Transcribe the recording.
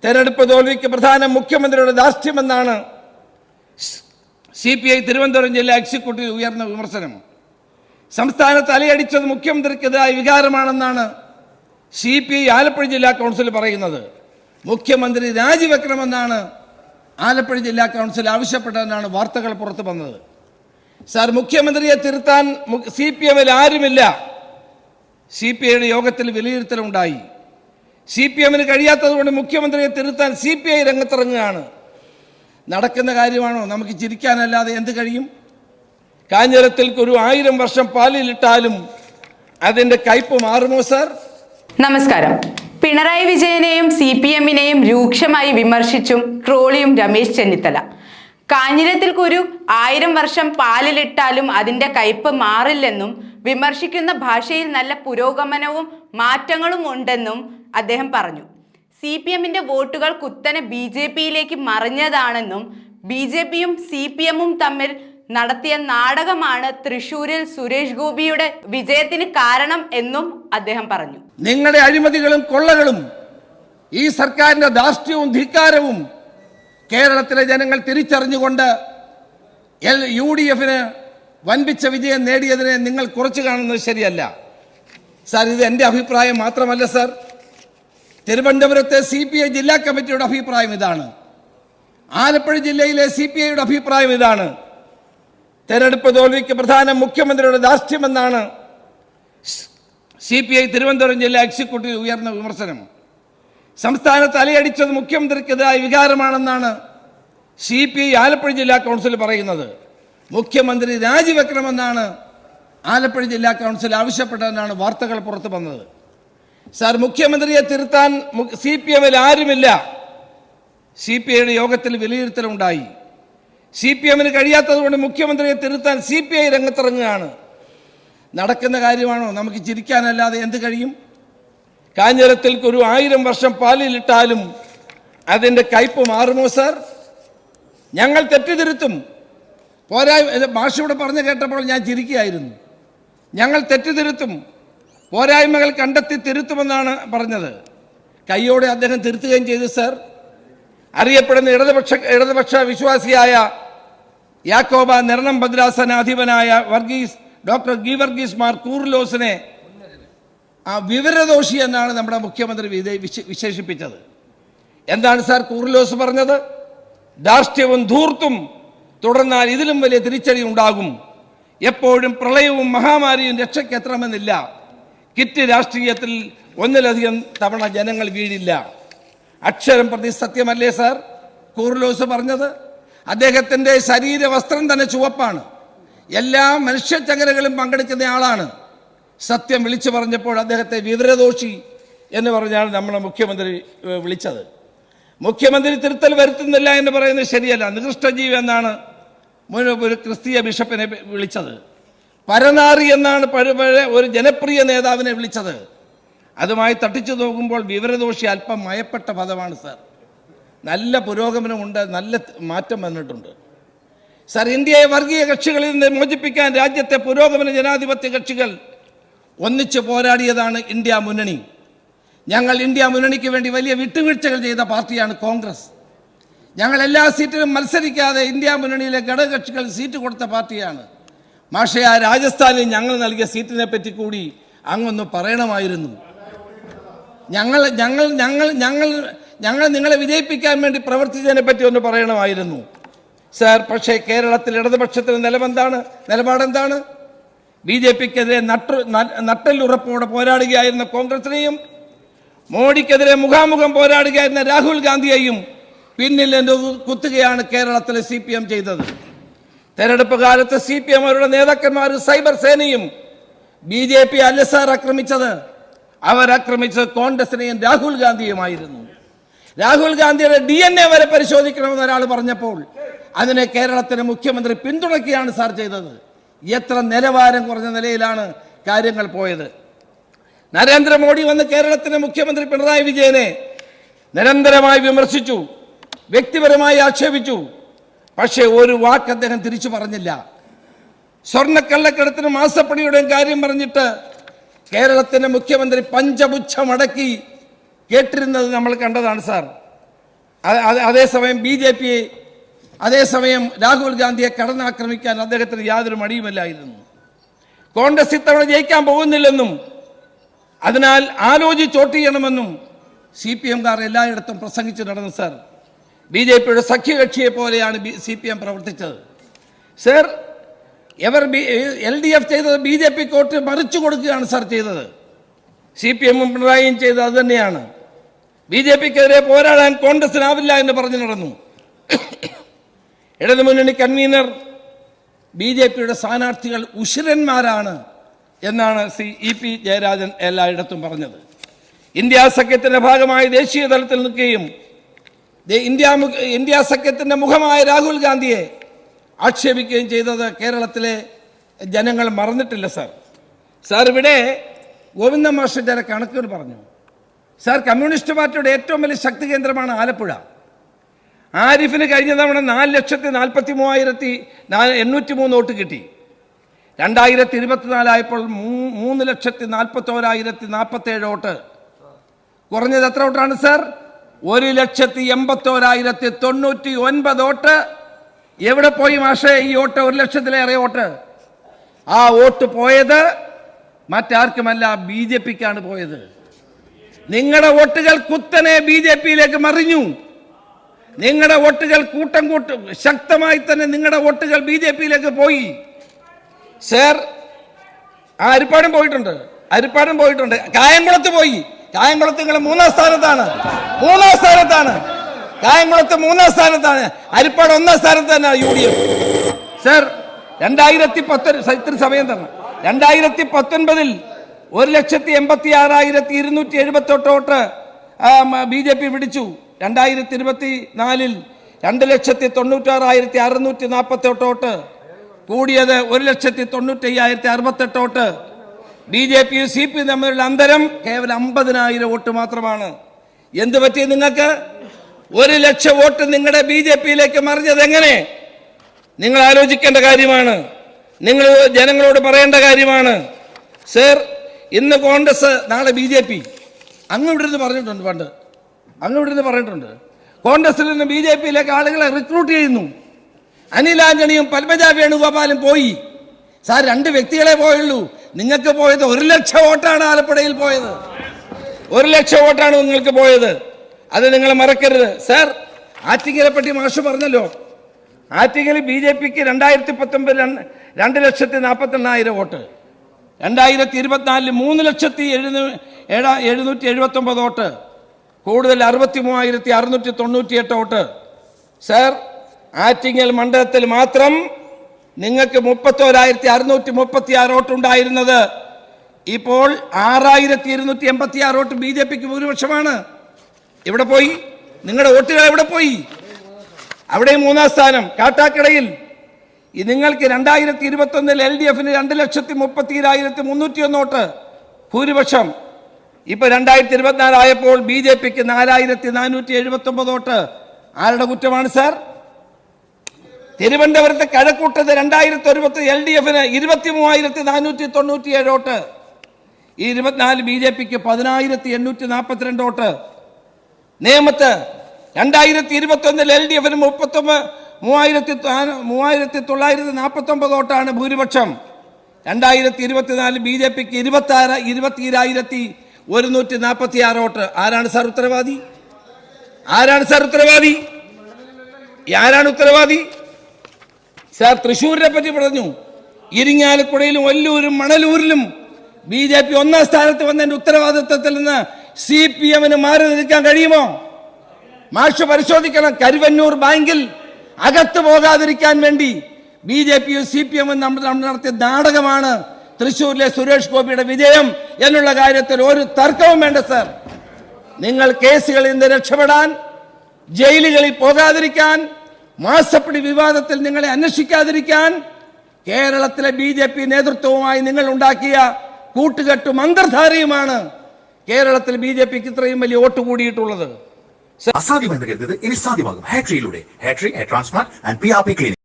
തെരഞ്ഞെടുപ്പ് തോൽവിക്ക് പ്രധാന മുഖ്യമന്ത്രിയുടെ ധാർഷ്ട്യമെന്നാണ് CPI തിരുവനന്തപുരം ജില്ലാ എക്സിക്യൂട്ടീവ് ഉയർന്ന വിമർശനം. സംസ്ഥാനത്ത് അലയടിച്ചത് മുഖ്യമന്ത്രിക്കെതിരായ വികാരമാണെന്നാണ് CPI ആലപ്പുഴ ജില്ലാ കൗൺസിൽ പറയുന്നത്. മുഖ്യമന്ത്രി രാജിവെക്കണമെന്നാണ് ആലപ്പുഴ ജില്ലാ കൗൺസിൽ ആവശ്യപ്പെട്ടതെന്നാണ് വാർത്തകൾ പുറത്തു വന്നത്. സാർ, മുഖ്യമന്ത്രിയെ തിരുത്താൻ CPMൽ ആരുമില്ല. CPIയുടെ യോഗത്തിൽ വിലയിരുത്തലുണ്ടായി. CPMന് കഴിയാത്തതുകൊണ്ട് മുഖ്യമന്ത്രിയെ തിരുത്താൻ CPI രംഗത്തിറങ്ങുകയാണ്. നടക്കുന്ന കാര്യമാണോ? നമുക്ക് ചിരിക്കാനല്ലാതെ എന്ത് കഴിയും? കാഞ്ഞിരത്തിൽ ഒരു 1000 വർഷം പാലിലിട്ടാലും അതിന്റെ കയ്പ് മാറുമോ സാർ? നമസ്കാരം. പിണറായി വിജയനെയും CPMനെയും രൂക്ഷമായി വിമർശിച്ചും ട്രോളിയും രമേശ് ചെന്നിത്തല. കാഞ്ഞിരത്തിൽ ഒരു 1000 വർഷം പാലിലിട്ടാലും അതിന്റെ കയ്പ് മാറില്ലെന്നും വിമർശിക്കുന്ന ഭാഷയിൽ നല്ല പുരോഗമനവും മാറ്റങ്ങളും ഉണ്ടെന്നും അദ്ദേഹം പറഞ്ഞു. CPMന്റെ വോട്ടുകൾ കുത്തനെ BJPയിലേക്ക് മറിഞ്ഞതാണെന്നും BJPയും CPMും തമ്മിൽ നടത്തിയ നാടകമാണ് തൃശൂരിൽ സുരേഷ് ഗോപിയുടെ വിജയത്തിന് കാരണം എന്നും അദ്ദേഹം പറഞ്ഞു. നിങ്ങളുടെ അഴിമതികളും കൊള്ളകളും ഈ സർക്കാരിന്റെ ധാർഷ്ട്യവും ധിക്കാരവും കേരളത്തിലെ ജനങ്ങൾ തിരിച്ചറിഞ്ഞുകൊണ്ട് UDFന് വൻപിച്ച വിജയം നേടിയതിനെ നിങ്ങൾ കുറച്ചു കാണുന്നത് ശരിയല്ല സാർ. ഇത് എൻ്റെ അഭിപ്രായം മാത്രമല്ല സാർ. തിരുവനന്തപുരത്തെ CPI ജില്ലാ കമ്മിറ്റിയുടെ അഭിപ്രായം ഇതാണ്. ആലപ്പുഴ ജില്ലയിലെ CPIയുടെ അഭിപ്രായം ഇതാണ്. തെരഞ്ഞെടുപ്പ് തോൽവിക്ക് പ്രധാന മുഖ്യമന്ത്രിയുടെ ധാർഷ്ട്യമെന്നാണ് CPI തിരുവനന്തപുരം ജില്ലാ എക്സിക്യൂട്ടീവ് ഉയർന്ന വിമർശനം. സംസ്ഥാനത്ത് അലയടിച്ചത് മുഖ്യമന്ത്രിക്കെതിരായ വികാരമാണെന്നാണ് CPI ആലപ്പുഴ ജില്ലാ കൗൺസിൽ പറയുന്നത്. മുഖ്യമന്ത്രി രാജിവെക്കണമെന്നാണ് ആലപ്പുഴ ജില്ലാ കൗൺസിൽ ആവശ്യപ്പെട്ടതെന്നാണ് വാർത്തകൾ പുറത്തു വന്നത്. സാർ, മുഖ്യമന്ത്രിയെ തിരുത്താൻ CPMൽ ആരുമില്ല. CPIയുടെ യോഗത്തിൽ വിലയിരുത്തലുണ്ടായി. CPMന് കഴിയാത്തതുകൊണ്ട് മുഖ്യമന്ത്രിയെ തിരുത്താൻ CPI രംഗത്തിറങ്ങുകയാണ്. നടക്കുന്ന കാര്യമാണോ? നമുക്ക് ചിരിക്കാനല്ലാതെ എന്ത് കഴിയും? കാഞ്ഞിരത്തിൽ ഒരു 1000 വർഷം പാലിലിട്ടാലും അതിന്റെ കയ്പ് മാറുമോ സാർ? ഞങ്ങൾ തെറ്റിതിരുത്തും. ഭാഷയോട് പറഞ്ഞു കേട്ടപ്പോൾ ഞാൻ ചിരിക്കുകയായിരുന്നു. ഞങ്ങൾ തെറ്റിതിരുത്തും, പോരായ്മകൾ കണ്ടെത്തി തിരുത്തുമെന്നാണ് പറഞ്ഞത്. കയ്യോടെ അദ്ദേഹം തിരുത്തുകയും ചെയ്തു സാർ. അറിയപ്പെടുന്ന ഇടതുപക്ഷ വിശ്വാസിയായ യാക്കോബ നിരണം ഭദ്രാസനാധിപനായ ഡോക്ടർ ഗീവർഗീസ് മാർ കൂർലോസിനെ വിവരദോഷി എന്നാണ് നമ്മുടെ മുഖ്യമന്ത്രി വിശേഷിപ്പിച്ചത്. എന്താണ് സാർ കൂർലോസ് പറഞ്ഞത്? ധാർഷ്ട്യവും ധൂർത്തും തുടർന്നാൽ ഇതിലും വലിയ തിരിച്ചടി ഉണ്ടാകും. എപ്പോഴും പ്രളയവും മഹാമാരിയും രക്ഷയ്ക്കെത്തണമെന്നില്ല. കിറ്റ് രാഷ്ട്രീയത്തിൽ ഒന്നിലധികം തവണ ജനങ്ങൾ വീഴില്ല. അക്ഷരം പ്രതി സത്യമല്ലേ സാർ കൂർലോസ് പറഞ്ഞത്? അദ്ദേഹത്തിൻ്റെ ശരീരവസ്ത്രം തന്നെ ചുവപ്പാണ്. എല്ലാ മനുഷ്യചങ്ങലകളും പങ്കെടുക്കുന്ന ആളാണ്. സത്യം വിളിച്ചു പറഞ്ഞപ്പോൾ അദ്ദേഹത്തെ വിവരദോഷി എന്ന് പറഞ്ഞാണ് നമ്മുടെ മുഖ്യമന്ത്രി വിളിച്ചത്. മുഖ്യമന്ത്രി തിരുത്തൽ വരുത്തുന്നില്ല എന്ന് പറയുന്നത് ശരിയല്ല. നികൃഷ്ടജീവി എന്നാണ് ഒരു ക്രിസ്തീയ ബിഷപ്പിനെ വിളിച്ചത്. പരനാറി എന്നാണ് ഒരു ജനപ്രിയ നേതാവിനെ വിളിച്ചത്. അതുമായി തട്ടിച്ചു നോക്കുമ്പോൾ വിവരദോഷി അല്പം മയപ്പെട്ട പദമാണ് സാർ. നല്ല പുരോഗമനമുണ്ട്, നല്ല മാറ്റം വന്നിട്ടുണ്ട് സാർ. ഇന്ത്യയെ വർഗീയ കക്ഷികളിൽ നിന്ന് മോചിപ്പിക്കാൻ രാജ്യത്തെ പുരോഗമന ജനാധിപത്യ കക്ഷികൾ ഒന്നിച്ചു പോരാടിയതാണ് ഇന്ത്യ മുന്നണി. ഞങ്ങൾ ഇന്ത്യ മുന്നണിക്ക് വേണ്ടി വലിയ വിട്ടുവീഴ്ചകൾ ചെയ്ത പാർട്ടിയാണ് കോൺഗ്രസ്. ഞങ്ങൾ എല്ലാ സീറ്റിലും മത്സരിക്കാതെ ഇന്ത്യ മുന്നണിയിലെ ഘടകകക്ഷികൾ സീറ്റ് കൊടുത്ത പാർട്ടിയാണ്. പക്ഷേ ആ രാജസ്ഥാനിൽ ഞങ്ങൾ നൽകിയ സീറ്റിനെ പറ്റി കൂടി അങ്ങൊന്ന് പറയണമായിരുന്നു. ഞങ്ങൾ ഞങ്ങൾ ഞങ്ങൾ ഞങ്ങൾ ഞങ്ങൾ നിങ്ങളെ വിജയിപ്പിക്കാൻ വേണ്ടി പ്രവർത്തിച്ചതിനെ പറ്റി ഒന്ന് പറയണമായിരുന്നു സാർ. പക്ഷേ കേരളത്തിൽ ഇടതുപക്ഷത്തിന് നിലപാടെന്താണ്? BJPക്കെതിരെ നട്ടെല്ലുറപ്പോടെ പോരാടുകയായിരുന്ന കോൺഗ്രസിനെയും മോഡിക്കെതിരെ മുഖാമുഖം പോരാടുകയായിരുന്ന രാഹുൽ ഗാന്ധിയെയും പിന്നിൽ കുത്തുകയാണ് കേരളത്തിലെ CPM ചെയ്തത്. തെരഞ്ഞെടുപ്പ് കാലത്ത് CPM അവരുടെ നേതാക്കന്മാർ സൈബർ സേനയും BJP അല്ല സാർ ആക്രമിച്ചത്. അവരാക്രമിച്ചത് കോൺഗ്രസിനെയും രാഹുൽ ഗാന്ധിയുമായിരുന്നു. രാഹുൽ ഗാന്ധിയുടെ DNA വരെ പരിശോധിക്കണമെന്ന് ഒരാൾ പറഞ്ഞപ്പോൾ അതിനെ കേരളത്തിലെ മുഖ്യമന്ത്രി പിന്തുണയ്ക്കുകയാണ് സാർ ചെയ്തത്. എത്ര നിലവാരം കുറഞ്ഞ നിലയിലാണ് കാര്യങ്ങൾ പോയത്. നരേന്ദ്രമോദി വന്ന് കേരളത്തിലെ മുഖ്യമന്ത്രി പിണറായി വിജയനെ നിരന്തരമായി വിമർശിച്ചു, വ്യക്തിപരമായി ആക്ഷേപിച്ചു. പക്ഷേ ഒരു വാക്ക് അദ്ദേഹം തിരിച്ചു പറഞ്ഞില്ല. സ്വർണ്ണക്കള്ളക്കടത്തിന് മാസപ്പടിയുടെയും കാര്യം പറഞ്ഞിട്ട് കേരളത്തിന്റെ മുഖ്യമന്ത്രി പഞ്ചപുച്ഛമടക്കി കേട്ടിരുന്നത് നമ്മൾ കണ്ടതാണ് സാർ. അതേസമയം BJP അതേസമയം രാഹുൽ ഗാന്ധിയെ കടന്നാക്രമിക്കാൻ അദ്ദേഹത്തിന് യാതൊരു മടിയുമല്ലായിരുന്നു. കോൺഗ്രസ് ഇത്തവണ ജയിക്കാൻ പോകുന്നില്ലെന്നും അതിനാൽ ആലോചിച്ച് വോട്ട് ചെയ്യണമെന്നും CPM-കാർ എല്ലായിടത്തും പ്രസംഗിച്ച് നടന്നു. സാർ, BJP-യുടെ സഖ്യകക്ഷിയെ പോലെയാണ് CPM പ്രവർത്തിച്ചത്. സർ, LDF ചെയ്തത് BJP-ക്ക് വോട്ട് മറിച്ചു കൊടുക്കുകയാണ് സാർ ചെയ്തത്. CPM-ഉം പിണറായിയും ചെയ്തത് അത് തന്നെയാണ്. BJP-ക്കെതിരെ പോരാടാൻ കോൺഗ്രസിനാവില്ല എന്ന് പറഞ്ഞു നടന്നു. ഇടതുമുന്നണി കൺവീനർ BJP-യുടെ സ്ഥാനാർത്ഥികൾ ഉശിരന്മാരാണ് എന്നാണ് EP ജയരാജൻ എല്ലായിടത്തും പറഞ്ഞത്. ഇന്ത്യ സഖ്യത്തിന്റെ ഭാഗമായി ദേശീയ തലത്തിൽ നിൽക്കുകയും ഇന്ത്യ സഖ്യത്തിന്റെ മുഖമായ രാഹുൽ ഗാന്ധിയെ ആക്ഷേപിക്കുകയും ചെയ്തത് കേരളത്തിലെ ജനങ്ങൾ മറന്നിട്ടില്ല. സാർ, ഇവിടെ ഗോവിന്ദ മാഷ് ചില കണക്കുകൾ പറഞ്ഞു. സാർ, കമ്മ്യൂണിസ്റ്റ് പാർട്ടിയുടെ ഏറ്റവും വലിയ ശക്തി കേന്ദ്രമാണ് ആലപ്പുഴ. ആരിഫിന് കഴിഞ്ഞ തവണ 4,43,803 വോട്ട് കിട്ടി. 2024 ആയപ്പോൾ 3,41,047 വോട്ട്. കുറഞ്ഞത് എത്ര വോട്ടാണ് സാർ? 1,81,099 വോട്ട്. എവിടെ പോയി മാഷേ ഈ വോട്ട്? 1,00,000-ലേറെ വോട്ട്. ആ വോട്ട് പോയത് മറ്റാർക്കുമല്ല, BJP-ക്കാണ് പോയത്. നിങ്ങളുടെ വോട്ടുകൾ കുത്തനെ BJP-യിലേക്ക് മറിഞ്ഞു. നിങ്ങളുടെ വോട്ടുകൾ കൂട്ടം ശക്തമായി തന്നെ നിങ്ങളുടെ വോട്ടുകൾ BJP-യിലേക്ക് പോയി. സർ, അരിപ്പാടും പോയിട്ടുണ്ട്. കായംകുളത്ത് പോയി. കായംകുളത്ത് നിങ്ങൾ മൂന്നാം സ്ഥാനത്താണ്. കായംകുളത്ത് 3-ാം സ്ഥാനത്താണ്. അരിപ്പാട് 1-ാം സ്ഥാനത്ത് തന്നെയാണ് UDF. സർ, 2019 സമയം തന്നെ 2019 1,86,278 വോട്ട് BJP പിടിച്ചു. 2024 2,96,648 വോട്ട്. കൂടിയത് 1,95,068 വോട്ട്. BJP-യും CPM തമ്മിലുള്ള അന്തരം കേവലം 50,000 വോട്ട് മാത്രമാണ്. എന്ത് പറ്റി നിങ്ങൾക്ക്? 1,00,000 വോട്ട് നിങ്ങളുടെ BJP-യിലേക്ക് മറിഞ്ഞത് എങ്ങനെ? നിങ്ങൾ ആലോചിക്കേണ്ട കാര്യമാണ്. നിങ്ങൾ ജനങ്ങളോട് പറയേണ്ട കാര്യമാണ്. സർ, ഇന്ന് കോൺഗ്രസ്, നാളെ BJP. അങ്ങ് ഇവിടെ നിന്ന് പറഞ്ഞിട്ടുണ്ട്. കോൺഗ്രസിൽ നിന്ന് BJP-യിലേക്ക് ആളുകളെ റിക്രൂട്ട് ചെയ്യുന്നു. അനിൽ ആന്റണിയും പത്മജ വേണുഗോപാലും പോയി. സാർ, 2 വ്യക്തികളെ പോയുള്ളൂ. നിങ്ങൾക്ക് പോയത് 1,00,000 വോട്ടാണ്. ആലപ്പുഴയിൽ പോയത് 1,00,000 വോട്ടാണ് നിങ്ങൾക്ക് പോയത്. അത് നിങ്ങൾ മറക്കരുത്. സാർ, ആറ്റിങ്ങലെ പറ്റി മാഷ് പറഞ്ഞല്ലോ. ആറ്റിങ്ങൽ BJP-ക്ക് 2019 2,48,000 വോട്ട്. 2024 3,779 വോട്ട്. കൂടുതൽ 63,698 വോട്ട്. സർ, ആറ്റിങ്ങൽ മണ്ഡലത്തിൽ മാത്രം നിങ്ങൾക്ക് 31,636 വോട്ട് ഉണ്ടായിരുന്നത് ഇപ്പോൾ 6,286 വോട്ട് BJP-ക്ക് ഭൂരിപക്ഷമാണ്. ഇവിടെ പോയി നിങ്ങളുടെ വോട്ടുകൾ എവിടെ പോയി? അവിടെ 3-ാം സ്ഥാനം. കാട്ടാക്കടയിൽ നിങ്ങൾക്ക് 2021 LDF-ന് 2,32,301 വോട്ട് ഭൂരിപക്ഷം. ഇപ്പൊ 2024 ആയപ്പോൾ BJP-ക്ക് 4,479 വോട്ട്. ആരുടെ കുറ്റമാണ് സാർ? തിരുവനന്തപുരത്ത് കഴക്കൂട്ടത് 2019 LDF-ന് 23,497 വോട്ട്. ഈ 24 BJP-ക്ക് 10,842 വോട്ട്. നേമത്ത് 2021 LDF-ന് 3,949 വോട്ടാണ് ഭൂരിപക്ഷം. 2024 BJP-ക്ക് 20,146 വോട്ട്. ആരാണ് സാർ ഉത്തരവാദി? സാർ, തൃശ്ശൂരിനെ പറ്റി പറഞ്ഞു. ഇരിങ്ങാലക്കുടയിലും ഒല്ലൂരും മണലൂരിലും BJP 1-ാം സ്ഥാനത്ത് വന്നതിന്റെ ഉത്തരവാദിത്വത്തിൽ നിന്ന് CPM-ന് മാറി നിൽക്കാൻ കഴിയുമോ? മാഷ് പരിശോധിക്കണം. കരുവന്നൂർ ബാങ്കിൽ അകത്ത് പോകാതിരിക്കാൻ വേണ്ടി BJP-യും CPM-ഉം നടത്തിയ നാടകമാണ് തൃശ്ശൂരിലെ സുരേഷ് ഗോപിയുടെ വിജയം എന്നുള്ള കാര്യത്തിൽ ഒരു തർക്കവും വേണ്ട. സാർ, നിങ്ങൾ കേസുകളിൽ നിന്ന് രക്ഷപ്പെടാൻ, ജയിലുകളിൽ പോകാതിരിക്കാൻ, മാസപ്പടി വിവാദത്തിൽ നിങ്ങളെ അന്വേഷിക്കാതിരിക്കാൻ കേരളത്തിലെ BJP നേതൃത്വവുമായി നിങ്ങൾ ഉണ്ടാക്കിയ കൂട്ടുകെട്ടും അന്തർധാരയുമാണ് കേരളത്തിൽ BJP-ക്ക് ഇത്രയും വലിയ വോട്ട് കൂടിയിട്ടുള്ളത്. അസാധ്യമെന്ന് കരുതുന്നത് ഇനി സാധ്യമാകും. ഹാട്രിയിലൂടെ ഹാട്രി, hair transplant and PRP clinic.